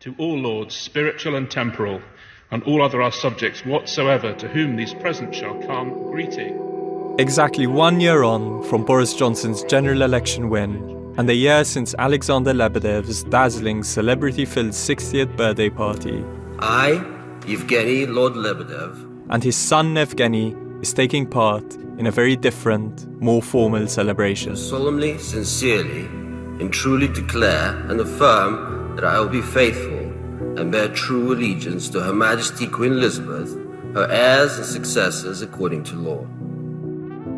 To all lords, spiritual and temporal, and all other our subjects whatsoever, to whom these presents shall come, greeting. Exactly 1 year on from Boris Johnson's general election win, and a year since Alexander Lebedev's dazzling celebrity-filled 60th birthday party, I, Evgeny Lord Lebedev, and his son Evgeny is taking part in a very different, more formal celebration. solemnly, sincerely, and truly declare and affirm that I will be faithful and bear true allegiance to Her Majesty Queen Elizabeth, her heirs and successors according to law.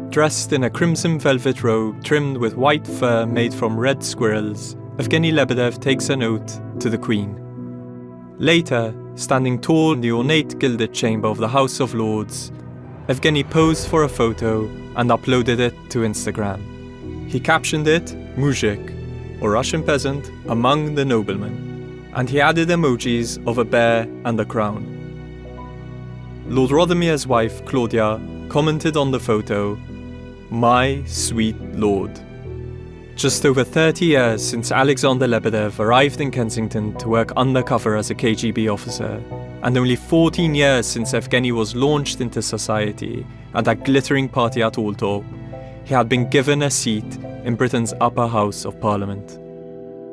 Dressed in a crimson velvet robe trimmed with white fur made from red squirrels, Evgeny Lebedev takes an oath to the Queen. Later, standing tall in the ornate gilded chamber of the House of Lords, Evgeny posed for a photo and uploaded it to Instagram. He captioned it Muzhik, or Russian peasant, among the noblemen, and he added emojis of a bear and a crown. Lord Rodomir's wife, Claudia, commented on the photo, "My sweet lord." Just over 30 years since Alexander Lebedev arrived in Kensington to work undercover as a KGB officer, and only 14 years since Evgeny was launched into society at that glittering party at Tortoise, he had been given a seat in Britain's upper house of Parliament.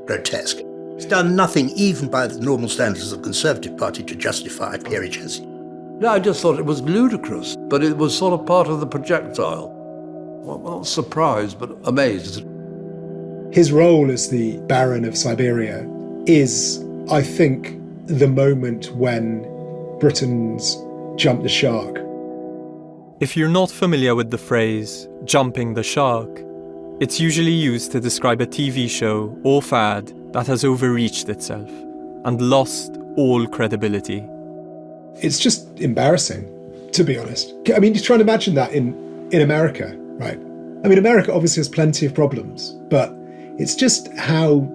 Grotesque. It's done nothing, even by the normal standards of the Conservative Party, to justify peerages. No, I just thought it was ludicrous, but it was sort of part of the projectile. Well, not surprised, but amazed. His role as the Baron of Siberia is, I think, the moment when Britons jumped the shark. If you're not familiar with the phrase, jumping the shark, it's usually used to describe a TV show or fad that has overreached itself and lost all credibility. It's just embarrassing, to be honest. I mean, just try and imagine that in America, right? I mean, America obviously has plenty of problems, but it's just how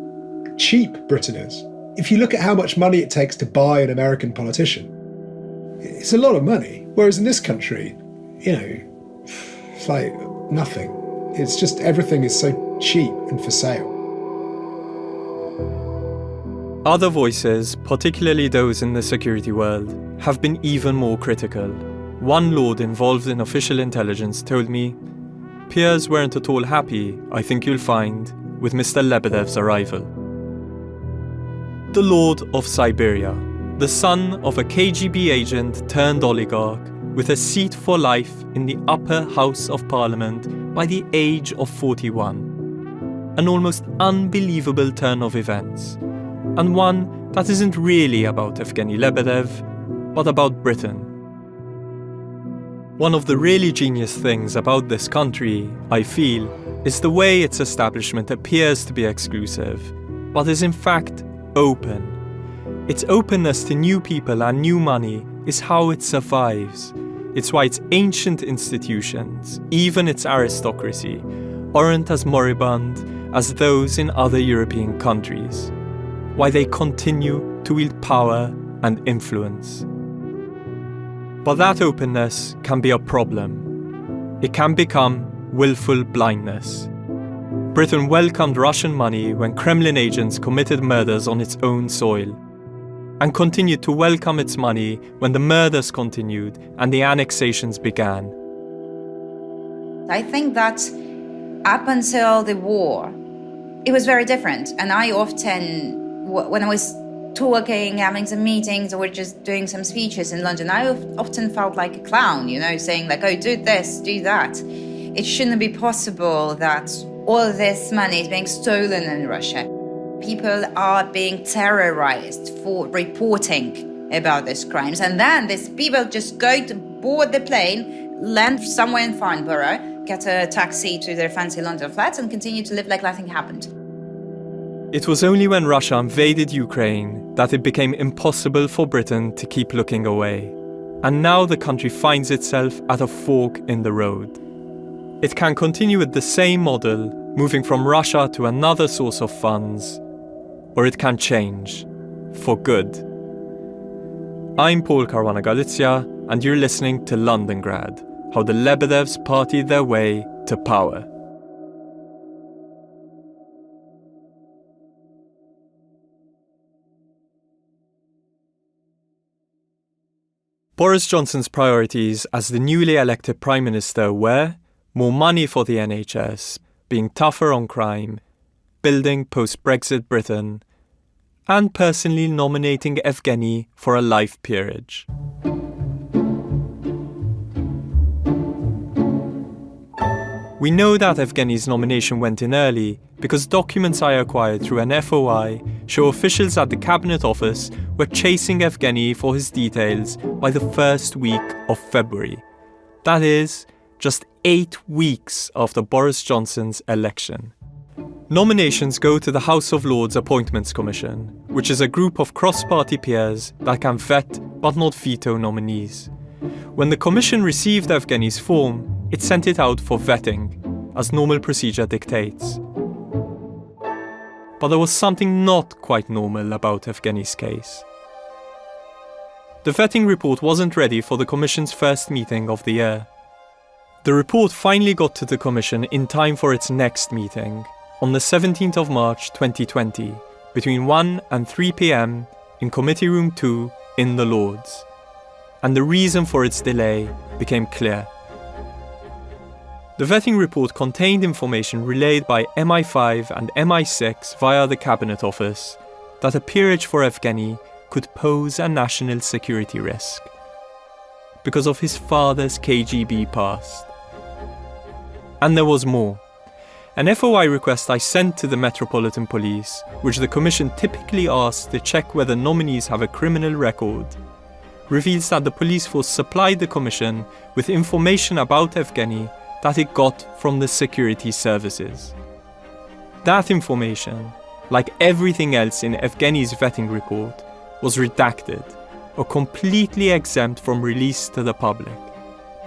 cheap Britain is. If you look at how much money it takes to buy an American politician, it's a lot of money. Whereas in this country, it's like nothing. It's just everything is so cheap and for sale. Other voices, particularly those in the security world, have been even more critical. One lord involved in official intelligence told me, "Peers weren't at all happy, I think you'll find, with Mr. Lebedev's arrival." The Lord of Siberia, the son of a KGB agent turned oligarch, with a seat for life in the upper house of Parliament by the age of 41. An almost unbelievable turn of events, and one that isn't really about Evgeny Lebedev, but about Britain. One of the really genius things about this country, I feel, is the way its establishment appears to be exclusive, but is in fact open. Its openness to new people and new money is how it survives. It's why its ancient institutions, even its aristocracy, aren't as moribund as those in other European countries. Why they continue to wield power and influence. But that openness can be a problem. It can become willful blindness. Britain welcomed Russian money when Kremlin agents committed murders on its own soil, and continued to welcome its money when the murders continued and the annexations began. I think that up until the war, it was very different. And I often, when I was talking, having some meetings, or just doing some speeches in London, I often felt like a clown, saying like, oh, do this, do that. It shouldn't be possible that all this money is being stolen in Russia. People are being terrorized for reporting about these crimes. And then these people just go to board the plane, land somewhere in Farnborough, get a taxi to their fancy London flats and continue to live like nothing happened. It was only when Russia invaded Ukraine that it became impossible for Britain to keep looking away. And now the country finds itself at a fork in the road. It can continue with the same model, moving from Russia to another source of funds, or it can change, for good. I'm Caruana Galizia, and you're listening to Londongrad, how the Lebedevs partied their way to power. Boris Johnson's priorities as the newly elected Prime Minister were more money for the NHS, being tougher on crime, building post-Brexit Britain, and personally nominating Evgeny for a life peerage. We know that Evgeny's nomination went in early because documents I acquired through an FOI show officials at the Cabinet Office were chasing Evgeny for his details by the first week of February. That is, just 8 weeks after Boris Johnson's election. Nominations go to the House of Lords Appointments Commission, which is a group of cross-party peers that can vet but not veto nominees. When the Commission received Evgeny's form, it sent it out for vetting, as normal procedure dictates. But there was something not quite normal about Evgeny's case. The vetting report wasn't ready for the Commission's first meeting of the year. The report finally got to the Commission in time for its next meeting, on the 17th of March 2020, between 1 and 3 p.m. in Committee Room 2 in the Lords. And the reason for its delay became clear. The vetting report contained information relayed by MI5 and MI6 via the Cabinet Office that a peerage for Evgeny could pose a national security risk because of his father's KGB past. And there was more. An FOI request I sent to the Metropolitan Police, which the Commission typically asks to check whether nominees have a criminal record, reveals that the police force supplied the Commission with information about Evgeny that it got from the security services. That information, like everything else in Evgeny's vetting report, was redacted or completely exempt from release to the public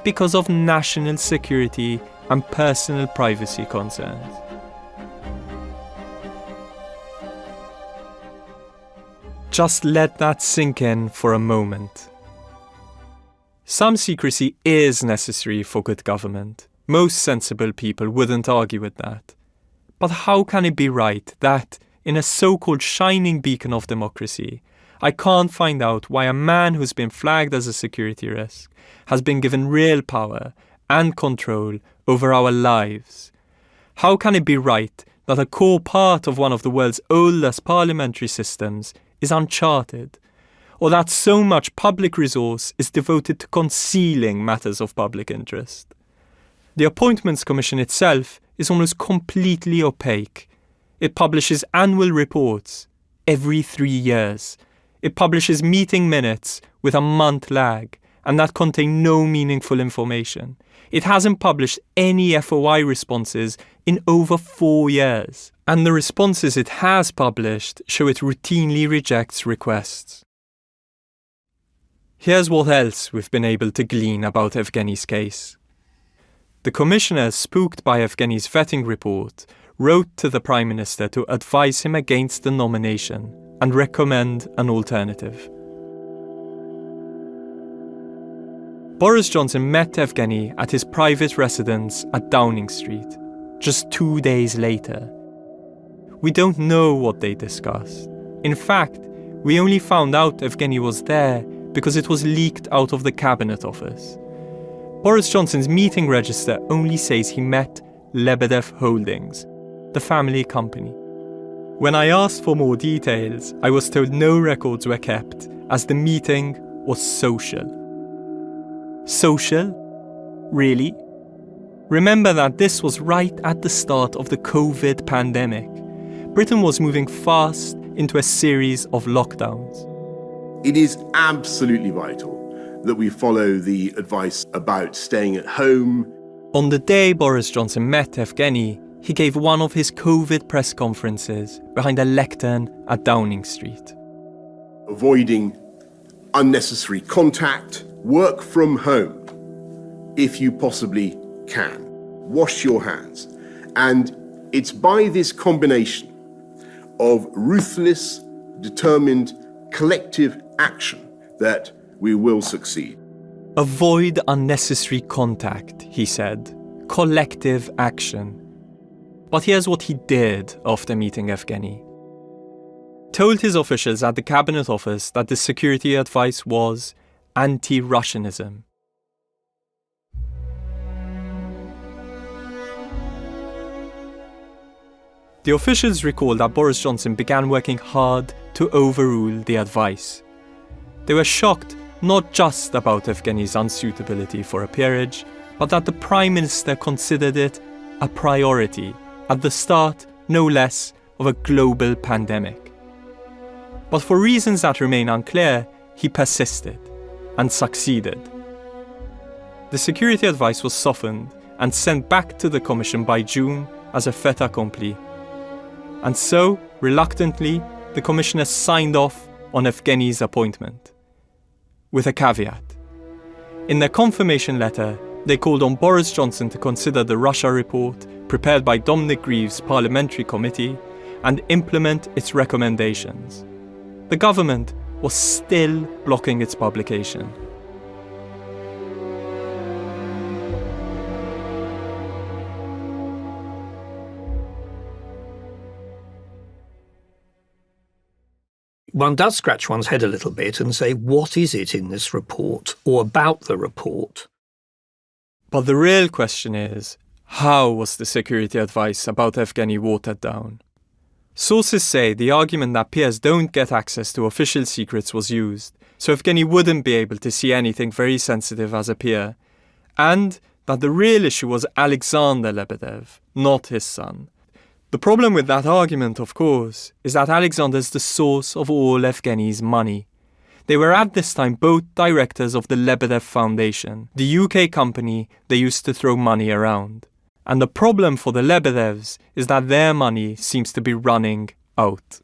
because of national security and personal privacy concerns. Just let that sink in for a moment. Some secrecy is necessary for good government. Most sensible people wouldn't argue with that. But how can it be right that, in a so-called shining beacon of democracy, I can't find out why a man who's been flagged as a security risk has been given real power and control over our lives? How can it be right that a core part of one of the world's oldest parliamentary systems is uncharted, or that so much public resource is devoted to concealing matters of public interest? The Appointments Commission itself is almost completely opaque. It publishes annual reports every 3 years. It publishes meeting minutes with a month lag, and that contain no meaningful information. It hasn't published any FOI responses in over 4 years, and the responses it has published show it routinely rejects requests. Here's what else we've been able to glean about Evgeny's case. The commissioners, spooked by Evgeny's vetting report, wrote to the Prime Minister to advise him against the nomination and recommend an alternative. Boris Johnson met Evgeny at his private residence at Downing Street, just 2 days later. We don't know what they discussed. In fact, we only found out Evgeny was there because it was leaked out of the Cabinet Office. Boris Johnson's meeting register only says he met Lebedev Holdings, the family company. When I asked for more details, I was told no records were kept, as the meeting was social. Social? Really? Remember that this was right at the start of the COVID pandemic. Britain was moving fast into a series of lockdowns. It is absolutely vital that we follow the advice about staying at home. On the day Boris Johnson met Evgeny, he gave one of his COVID press conferences behind a lectern at Downing Street. Avoiding unnecessary contact, work from home if you possibly can. Wash your hands. And it's by this combination of ruthless, determined, collective action that we will succeed. Avoid unnecessary contact, he said. Collective action. But here's what he did after meeting Evgeny. Told his officials at the Cabinet Office that the security advice was, anti-Russianism. The officials recall that Boris Johnson began working hard to overrule the advice. They were shocked not just about Evgeny's unsuitability for a peerage, but that the Prime Minister considered it a priority at the start, no less, of a global pandemic. But for reasons that remain unclear, he persisted and succeeded. The security advice was softened and sent back to the Commission by June as a fait accompli. And so, reluctantly, the commissioners signed off on Evgeny's appointment. With a caveat. In their confirmation letter, they called on Boris Johnson to consider the Russia report prepared by Dominic Grieve's parliamentary committee and implement its recommendations. The government was still blocking its publication. One does scratch one's head a little bit and say, what is it in this report or about the report? But the real question is, how was the security advice about Evgeny watered down? Sources say the argument that peers don't get access to official secrets was used, so Evgeny wouldn't be able to see anything very sensitive as a peer, and that the real issue was Alexander Lebedev, not his son. The problem with that argument, of course, is that Alexander's the source of all Evgeny's money. They were at this time both directors of the Lebedev Foundation, the UK company they used to throw money around. And the problem for the Lebedevs is that their money seems to be running out.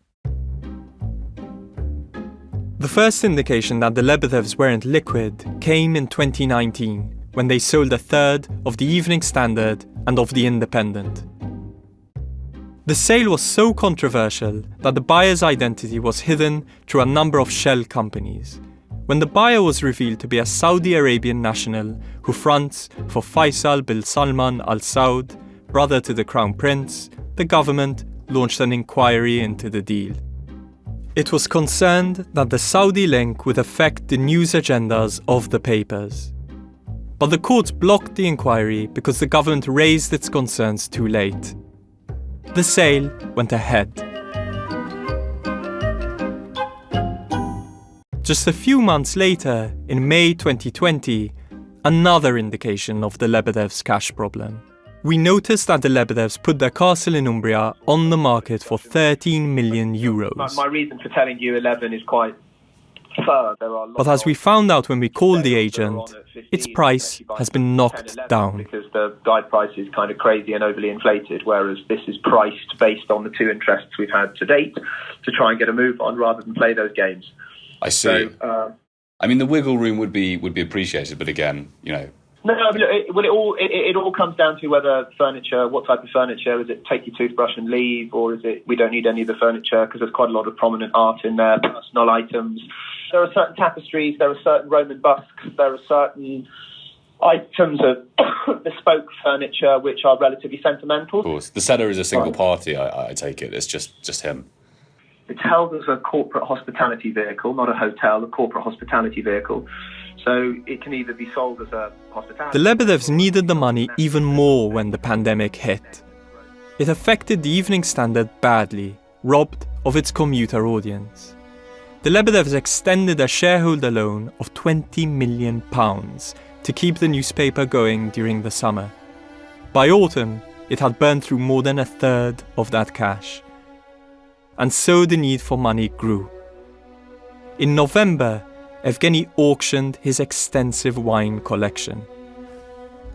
The first indication that the Lebedevs weren't liquid came in 2019, when they sold a third of the Evening Standard and of the Independent. The sale was so controversial that the buyer's identity was hidden through a number of shell companies. When the buyer was revealed to be a Saudi Arabian national who fronts for Faisal bin Salman Al Saud, brother to the Crown Prince, the government launched an inquiry into the deal. It was concerned that the Saudi link would affect the news agendas of the papers. But the courts blocked the inquiry because the government raised its concerns too late. The sale went ahead. Just a few months later, in May 2020, another indication of the Lebedevs' cash problem. We noticed that the Lebedevs put their castle in Umbria on the market for 13 million euros. My reason for telling you 11 is quite firm. But as we found out when we called the agent, its price has been knocked down. Because the guide price is kind of crazy and overly inflated, whereas this is priced based on the two interests we've had to date to try and get a move on rather than play those games. I see. So, I mean, the wiggle room would be appreciated, but again, you know. No, it all comes down to whether furniture, what type of furniture. Is it take your toothbrush and leave, or is it we don't need any of the furniture because there's quite a lot of prominent art in there, personal items. There are certain tapestries, there are certain Roman busks, there are certain items of bespoke furniture which are relatively sentimental. Of course. The seller is a single party, I take it. It's just him. It's held as a corporate hospitality vehicle, not a hotel, a corporate hospitality vehicle. So it can either be sold as a hospitality... The Lebedevs needed the money even more when the pandemic hit. It affected the Evening Standard badly, robbed of its commuter audience. The Lebedevs extended a shareholder loan of £20 million to keep the newspaper going during the summer. By autumn, it had burned through more than a third of that cash. And so the need for money grew. In November, Evgeny auctioned his extensive wine collection.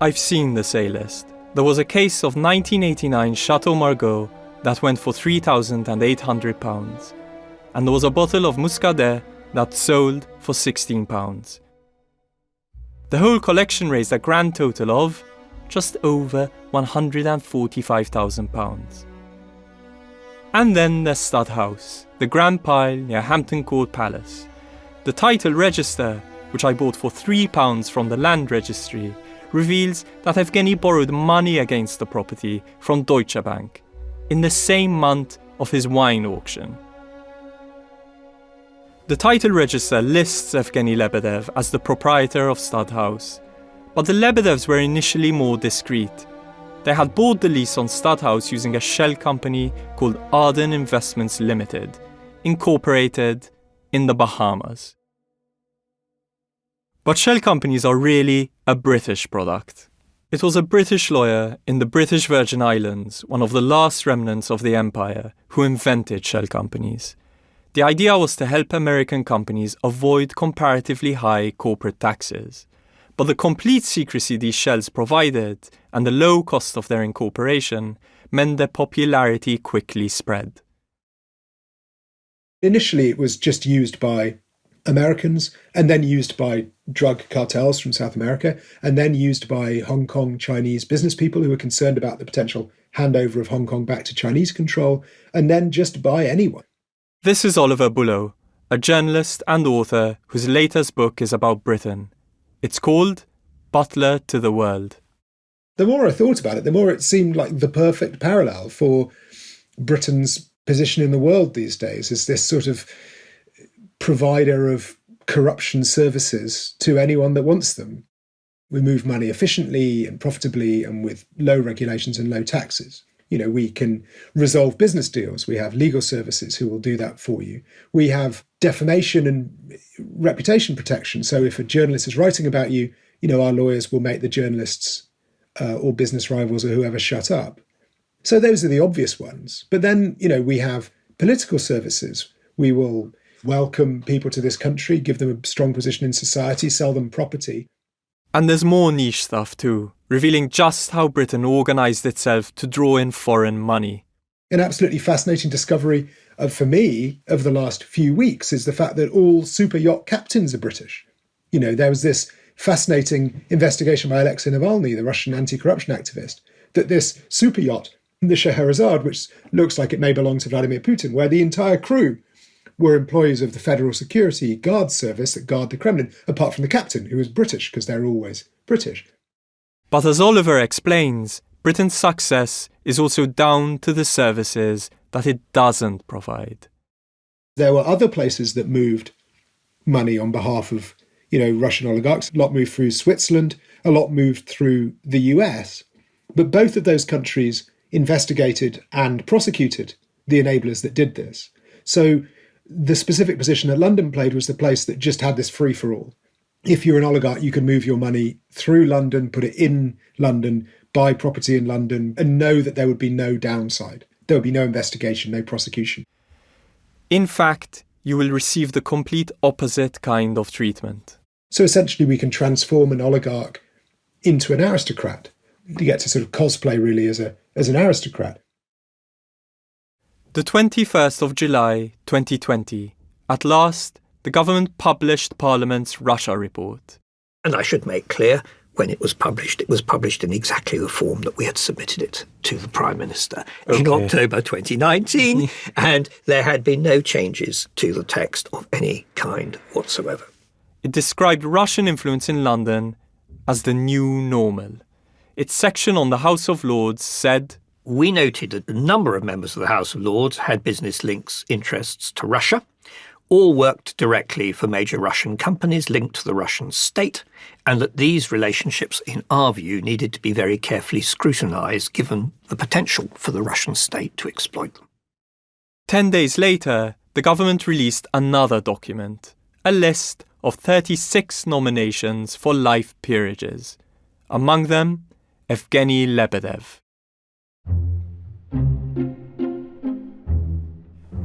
I've seen the sale list. There was a case of 1989 Chateau Margaux that went for £3,800, and there was a bottle of Muscadet that sold for £16. The whole collection raised a grand total of just over £145,000. And then there's Stud House, the grand pile near Hampton Court Palace. The title register, which I bought for £3 from the land registry, reveals that Evgeny borrowed money against the property from Deutsche Bank in the same month of his wine auction. The title register lists Evgeny Lebedev as the proprietor of Stud House, but the Lebedevs were initially more discreet. They had bought the lease on Stud House using a shell company called Arden Investments Limited, incorporated in the Bahamas. But shell companies are really a British product. It was a British lawyer in the British Virgin Islands, one of the last remnants of the empire, who invented shell companies. The idea was to help American companies avoid comparatively high corporate taxes. But the complete secrecy these shells provided and the low cost of their incorporation meant their popularity quickly spread. Initially, it was just used by Americans, and then used by drug cartels from South America, and then used by Hong Kong Chinese business people who were concerned about the potential handover of Hong Kong back to Chinese control, and then just by anyone. This is Oliver Bullough, a journalist and author whose latest book is about Britain. It's called Butler to the World. The more I thought about it, the more it seemed like the perfect parallel for Britain's position in the world these days, as this sort of provider of corruption services to anyone that wants them. We move money efficiently and profitably and with low regulations and low taxes. You know, we can resolve business deals. We have legal services who will do that for you. We have defamation and reputation protection. So if a journalist is writing about you, you know, our lawyers will make the journalists or business rivals or whoever shut up. So those are the obvious ones. But then, you know, we have political services. We will welcome people to this country, give them a strong position in society, sell them property. And there's more niche stuff too, revealing just how Britain organised itself to draw in foreign money. An absolutely fascinating discovery for me of the last few weeks is the fact that all super yacht captains are British. You know, there was this fascinating investigation by Alexei Navalny, the Russian anti-corruption activist, that this super yacht, the Scheherazade, which looks like it may belong to Vladimir Putin, where the entire crew were employees of the Federal Security Guard Service that guard the Kremlin, apart from the captain, who was British, because they're always British. But as Oliver explains, Britain's success is also down to the services that it doesn't provide. There were other places that moved money on behalf of, you know, Russian oligarchs. A lot moved through Switzerland, a lot moved through the US. But both of those countries investigated and prosecuted the enablers that did this. So the specific position that London played was the place that just had this free-for-all. If you're an oligarch, you can move your money through London, put it in London, buy property in London, and know that there would be no downside. There would be no investigation, no prosecution. In fact, you will receive the complete opposite kind of treatment. So essentially, we can transform an oligarch into an aristocrat. You get to sort of cosplay, really, as an aristocrat. The 21st of July 2020, at last, the government published Parliament's Russia report. And I should make clear, when it was published in exactly the form that we had submitted it to the Prime Minister in October 2019, and there had been no changes to the text of any kind whatsoever. It described Russian influence in London as the new normal. Its section on the House of Lords said, "We noted that a number of members of the House of Lords had business links, interests to Russia, or worked directly for major Russian companies linked to the Russian state, and that these relationships, in our view, needed to be very carefully scrutinised given the potential for the Russian state to exploit them." 10 days later, the government released another document, a list of 36 nominations for life peerages. Among them, Evgeny Lebedev.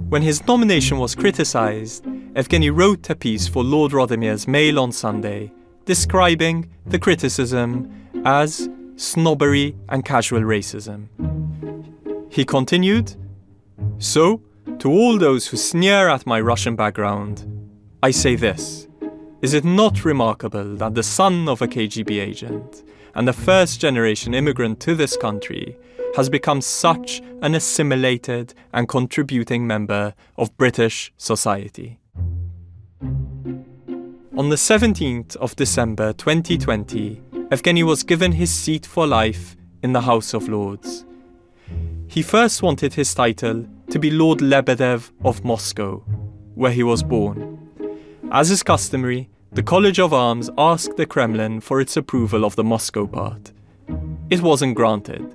When his nomination was criticised, Evgeny wrote a piece for Lord Rothermere's Mail on Sunday, describing the criticism as snobbery and casual racism. He continued, "So, to all those who sneer at my Russian background, I say this. Is it not remarkable that the son of a KGB agent and the first-generation immigrant to this country has become such an assimilated and contributing member of British society?" On the 17th of December 2020, Evgeny was given his seat for life in the House of Lords. He first wanted his title to be Lord Lebedev of Moscow, where he was born, As is customary, the College of Arms asked the Kremlin for its approval of the Moscow part. It wasn't granted.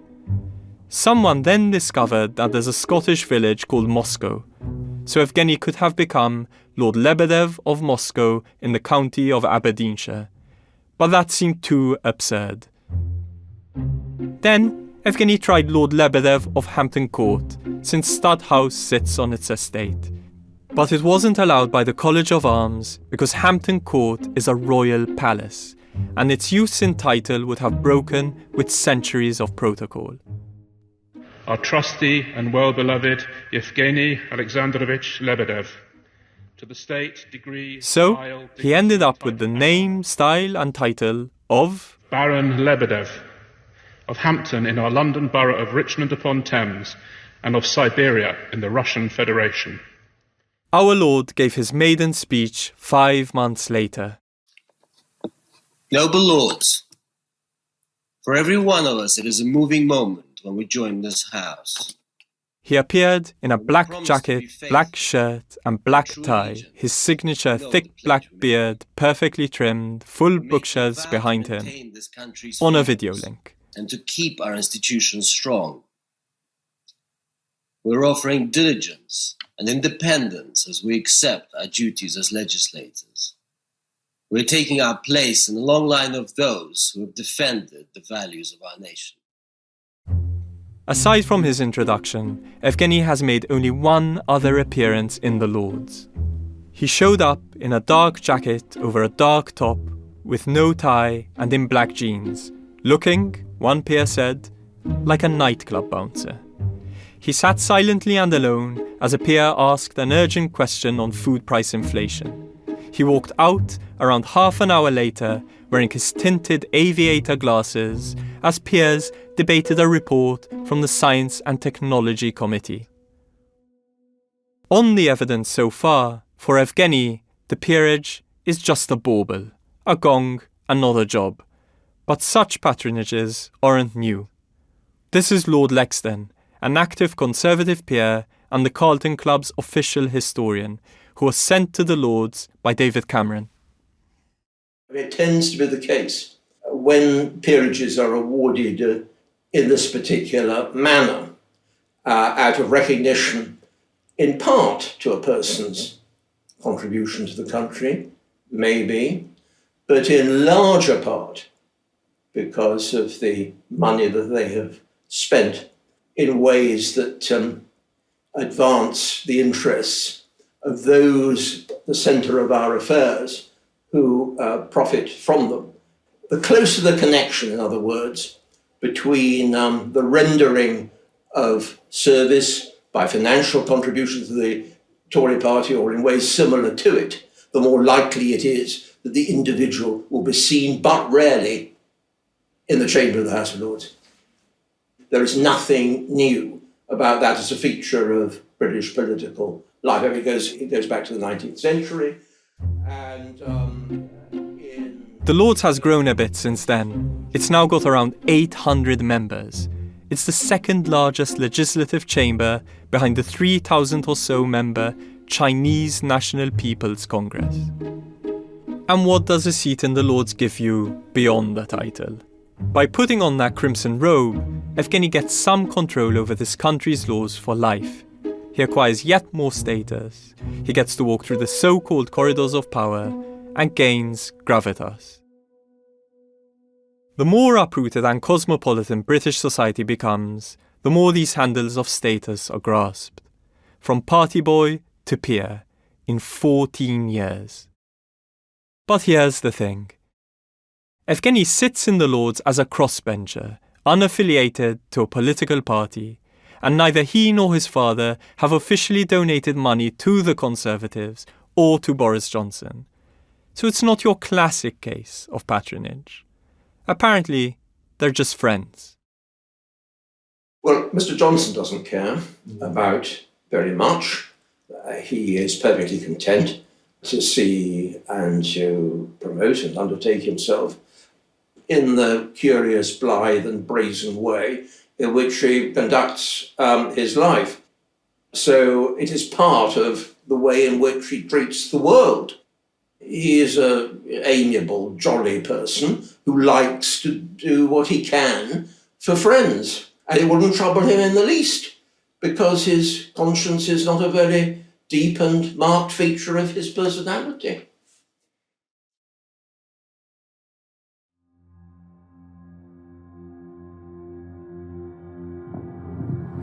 Someone then discovered that there's a Scottish village called Moscow, so Evgeny could have become Lord Lebedev of Moscow in the county of Aberdeenshire. But that seemed too absurd. Then, Evgeny tried Lord Lebedev of Hampton Court, since Stud House sits on its estate. But it wasn't allowed by the College of Arms because Hampton Court is a royal palace, and its use in title would have broken with centuries of protocol. Our trusty and well-beloved Evgeny Alexandrovich Lebedev, to the state, degree, So, style, he ended up with the name, style and title of Baron Lebedev, of Hampton in our London borough of Richmond-upon-Thames, and of Siberia in the Russian Federation. Our Lord gave his maiden speech 5 months later. Noble lords, for every one of us it is a moving moment when we join this house. He appeared in a black jacket, black shirt and black tie, his signature thick black beard perfectly trimmed, full bookshelves behind him, on a video link. And to keep our institutions strong. We're offering diligence and independence as we accept our duties as legislators. We're taking our place in the long line of those who have defended the values of our nation. Aside from his introduction, Evgeny has made only one other appearance in the Lords. He showed up in a dark jacket over a dark top, with no tie and in black jeans, looking, one peer said, like a nightclub bouncer. He sat silently and alone as a peer asked an urgent question on food price inflation. He walked out around half an hour later wearing his tinted aviator glasses as peers debated a report from the Science and Technology Committee. On the evidence so far, for Evgeny, the peerage is just a bauble, a gong and not a job. But such patronages aren't new. This is Lord Lexden, an active Conservative peer and the Carlton Club's official historian, who was sent to the Lords by David Cameron. It tends to be the case when peerages are awarded in this particular manner, out of recognition, in part to a person's contribution to the country, maybe, but in larger part because of the money that they have spent in ways that advance the interests of those at the centre of our affairs who profit from them. The closer the connection, in other words, between the rendering of service by financial contributions to the Tory party or in ways similar to it, the more likely it is that the individual will be seen, but rarely, in the chamber of the House of Lords. There is nothing new about that as a feature of British political life. I mean, it goes back to the 19th century. The Lords has grown a bit since then. It's now got around 800 members. It's the second largest legislative chamber behind the 3,000 or so member Chinese National People's Congress. And what does a seat in the Lords give you beyond the title? By putting on that crimson robe, Evgeny gets some control over this country's laws for life. He acquires yet more status, he gets to walk through the so-called corridors of power, and gains gravitas. The more uprooted and cosmopolitan British society becomes, the more these handles of status are grasped. From party boy to peer, in 14 years. But here's the thing. Evgeny sits in the Lords as a crossbencher, unaffiliated to a political party, and neither he nor his father have officially donated money to the Conservatives or to Boris Johnson. So it's not your classic case of patronage. Apparently, they're just friends. Well, Mr. Johnson doesn't care about very much. He is perfectly content to see and to promote and undertake himself in the curious, blithe and brazen way in which he conducts his life. So it is part of the way in which he treats the world. He is an amiable, jolly person who likes to do what he can for friends. And it wouldn't trouble him in the least, because his conscience is not a very deep and marked feature of his personality.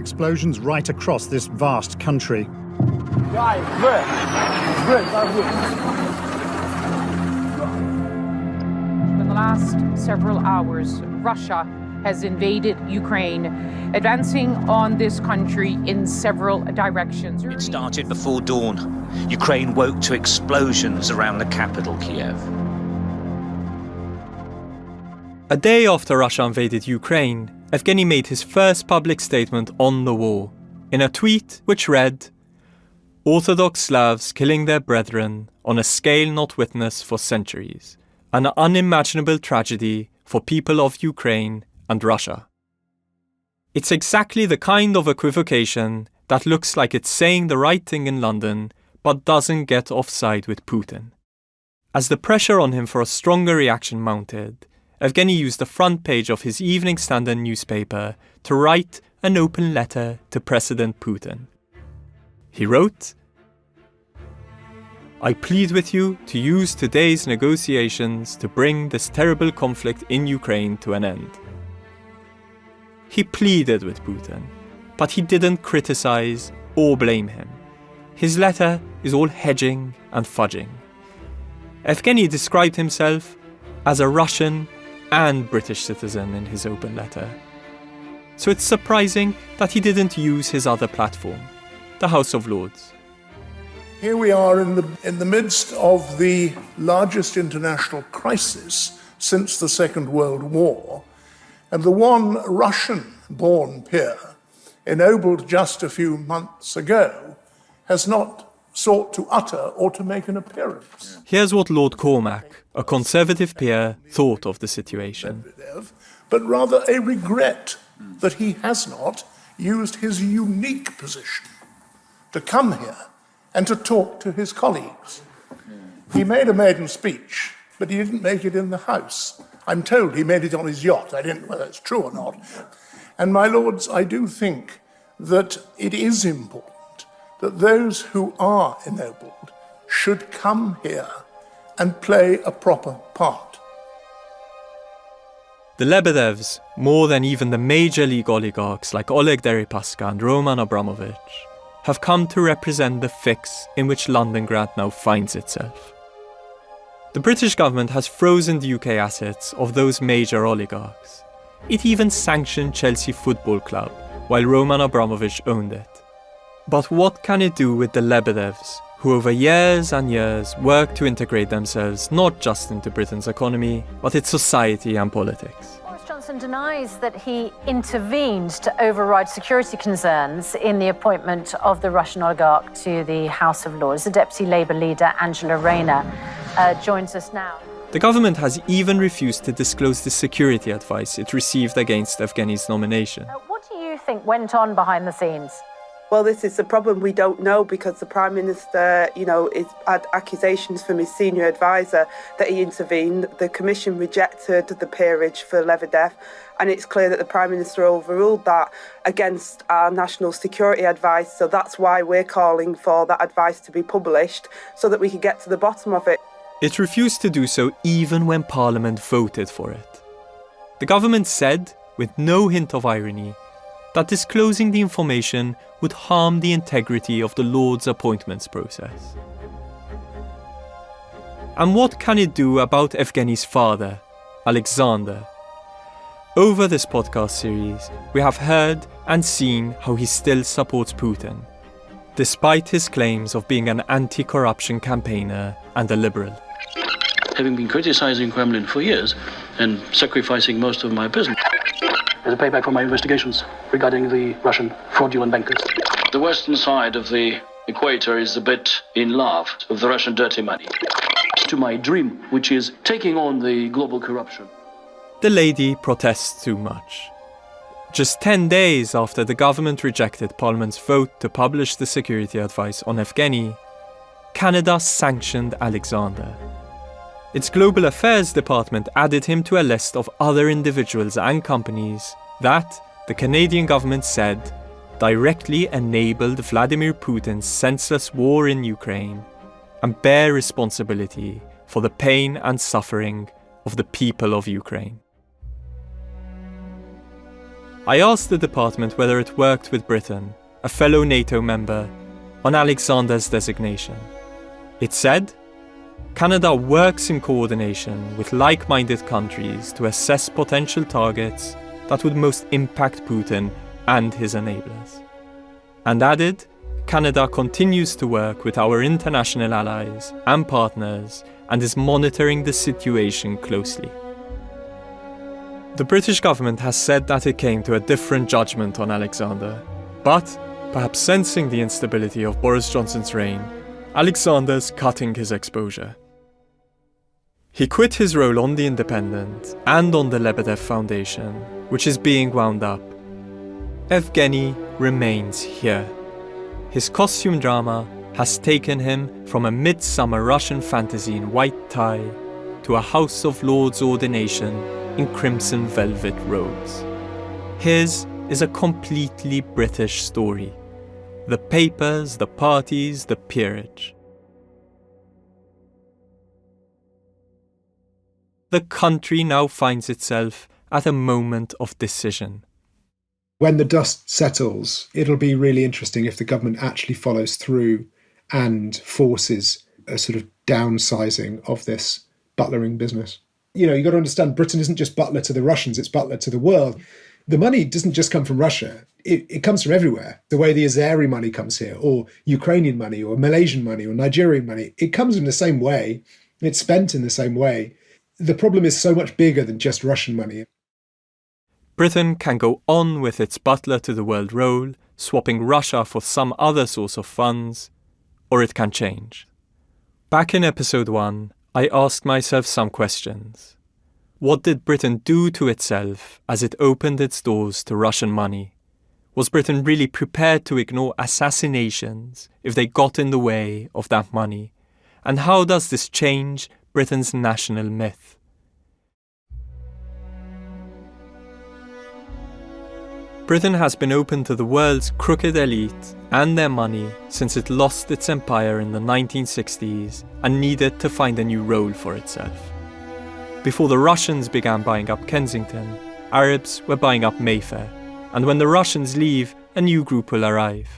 Explosions right across this vast country. In the last several hours, Russia has invaded Ukraine, advancing on this country in several directions. It started before dawn. Ukraine woke to explosions around the capital, Kiev. A day after Russia invaded Ukraine, Evgeny made his first public statement on the war, in a tweet which read, "Orthodox Slavs killing their brethren on a scale not witnessed for centuries, an unimaginable tragedy for people of Ukraine and Russia." It's exactly the kind of equivocation that looks like it's saying the right thing in London, but doesn't get offside with Putin. As the pressure on him for a stronger reaction mounted, Evgeny used the front page of his Evening Standard newspaper to write an open letter to President Putin. He wrote, "I plead with you to use today's negotiations to bring this terrible conflict in Ukraine to an end." He pleaded with Putin, but he didn't criticize or blame him. His letter is all hedging and fudging. Evgeny described himself as a Russian and British citizen in his open letter. So it's surprising that he didn't use his other platform, the House of Lords. Here we are in the midst of the largest international crisis since the Second World War, and the one Russian-born peer, ennobled just a few months ago, has not sought to utter or to make an appearance. Here's what Lord Cormac, a Conservative peer, thought of the situation. But rather a regret that he has not used his unique position to come here and to talk to his colleagues. He made a maiden speech, but he didn't make it in the House. I'm told he made it on his yacht. I don't know whether it's true or not. And my lords, I do think that it is important that those who are ennobled should come here and play a proper part. The Lebedevs, more than even the major league oligarchs like Oleg Deripaska and Roman Abramovich, have come to represent the fix in which Londongrad now finds itself. The British government has frozen the UK assets of those major oligarchs. It even sanctioned Chelsea Football Club, while Roman Abramovich owned it. But what can it do with the Lebedevs, who over years and years worked to integrate themselves not just into Britain's economy, but its society and politics? Boris Johnson denies that he intervened to override security concerns in the appointment of the Russian oligarch to the House of Lords. The Deputy Labour leader, Angela Rayner, joins us now. The government has even refused to disclose the security advice it received against Evgeny's nomination. What do you think went on behind the scenes? Well, this is the problem. We don't know because the Prime Minister, has had accusations from his senior advisor that he intervened. The Commission rejected the peerage for Lebedev, and it's clear that the Prime Minister overruled that against our national security advice. So that's why we're calling for that advice to be published so that we can get to the bottom of it. It refused to do so even when Parliament voted for it. The government said, with no hint of irony, that disclosing the information would harm the integrity of the Lords' appointments process. And what can it do about Evgeny's father, Alexander? Over this podcast series, we have heard and seen how he still supports Putin, despite his claims of being an anti-corruption campaigner and a liberal. Having been criticizing Kremlin for years and sacrificing most of my business as a payback for my investigations regarding the Russian fraudulent bankers. The western side of the equator is a bit in love with the Russian dirty money. To my dream, which is taking on the global corruption. The lady protests too much. Just 10 days after the government rejected Parliament's vote to publish the security advice on Evgeny, Canada sanctioned Alexander. Its Global Affairs Department added him to a list of other individuals and companies that, the Canadian government said, directly enabled Vladimir Putin's senseless war in Ukraine and bear responsibility for the pain and suffering of the people of Ukraine. I asked the department whether it worked with Britain, a fellow NATO member, on Alexander's designation. It said, Canada works in coordination with like-minded countries to assess potential targets that would most impact Putin and his enablers. And added, Canada continues to work with our international allies and partners and is monitoring the situation closely. The British government has said that it came to a different judgment on Alexander, but, perhaps sensing the instability of Boris Johnson's reign, Alexander's cutting his exposure. He quit his role on The Independent and on the Lebedev Foundation, which is being wound up. Evgeny remains here. His costume drama has taken him from a midsummer Russian fantasy in white tie to a House of Lords ordination in crimson velvet robes. His is a completely British story. The papers, the parties, the peerage. The country now finds itself at a moment of decision. When the dust settles, it'll be really interesting if the government actually follows through and forces a sort of downsizing of this butlering business. You've got to understand, Britain isn't just butler to the Russians, it's butler to the world. The money doesn't just come from Russia, it comes from everywhere. The way the Azeri money comes here, or Ukrainian money, or Malaysian money, or Nigerian money, it comes in the same way, it's spent in the same way. The problem is so much bigger than just Russian money. Britain can go on with its butler to the world role, swapping Russia for some other source of funds, or it can change. Back in episode 1, I asked myself some questions. What did Britain do to itself as it opened its doors to Russian money? Was Britain really prepared to ignore assassinations if they got in the way of that money? And how does this change Britain's national myth? Britain has been open to the world's crooked elite and their money since it lost its empire in the 1960s and needed to find a new role for itself. Before the Russians began buying up Kensington, Arabs were buying up Mayfair, and when the Russians leave, a new group will arrive.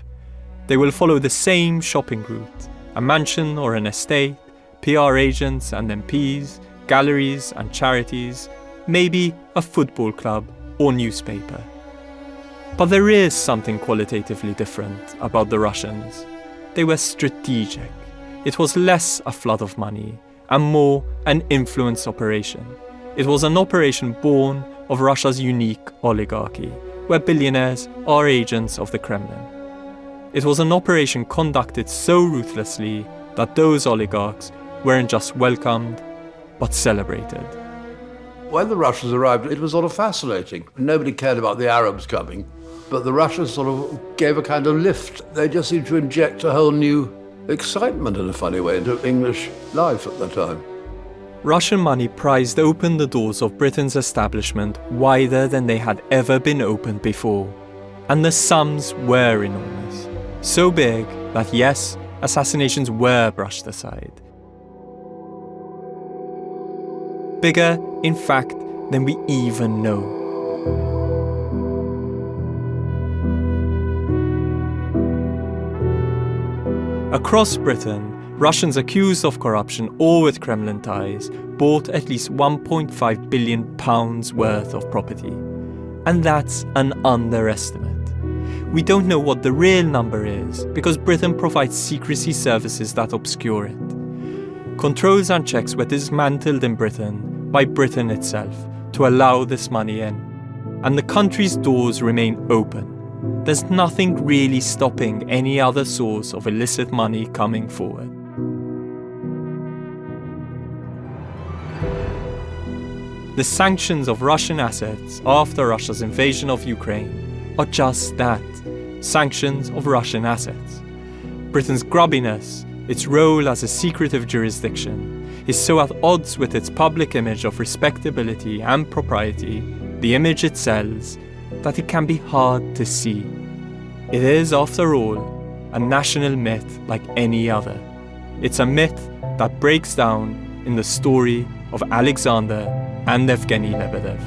They will follow the same shopping route, a mansion or an estate, PR agents and MPs, galleries and charities, maybe a football club or newspaper. But there is something qualitatively different about the Russians. They were strategic. It was less a flood of money and more an influence operation. It was an operation born of Russia's unique oligarchy, where billionaires are agents of the Kremlin. It was an operation conducted so ruthlessly that those oligarchs weren't just welcomed, but celebrated. When the Russians arrived, it was sort of fascinating. Nobody cared about the Arabs coming, but the Russians sort of gave a kind of lift. They just seemed to inject a whole new excitement in a funny way into English life at the time. Russian money prized open the doors of Britain's establishment wider than they had ever been opened before. And the sums were enormous. So big that yes, assassinations were brushed aside. Bigger, in fact, than we even know. Across Britain, Russians accused of corruption or with Kremlin ties bought at least £1.5 billion worth of property. And that's an underestimate. We don't know what the real number is because Britain provides secrecy services that obscure it. Controls and checks were dismantled in Britain by Britain itself to allow this money in. And the country's doors remain open. There's nothing really stopping any other source of illicit money coming forward. The sanctions of Russian assets after Russia's invasion of Ukraine are just that, sanctions of Russian assets. Britain's grubbiness, its role as a secretive jurisdiction, is so at odds with its public image of respectability and propriety, the image it sells, that it can be hard to see. It is, after all, a national myth like any other. It's a myth that breaks down in the story of Alexander and Evgeny Lebedev.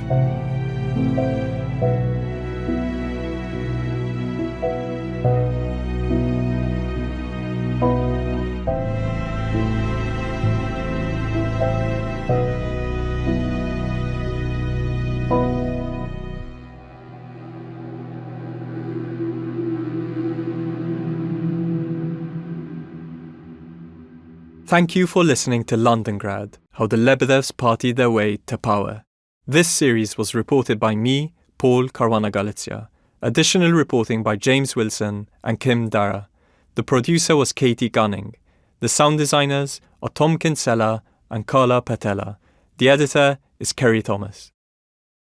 Thank you for listening to Londongrad, how the Lebedevs partied their way to power. This series was reported by me, Paul Caruana Galizia. Additional reporting by James Wilson and Kim Dara. The producer was Katie Gunning. The sound designers are Tom Kinsella and Carla Patella. The editor is Kerry Thomas.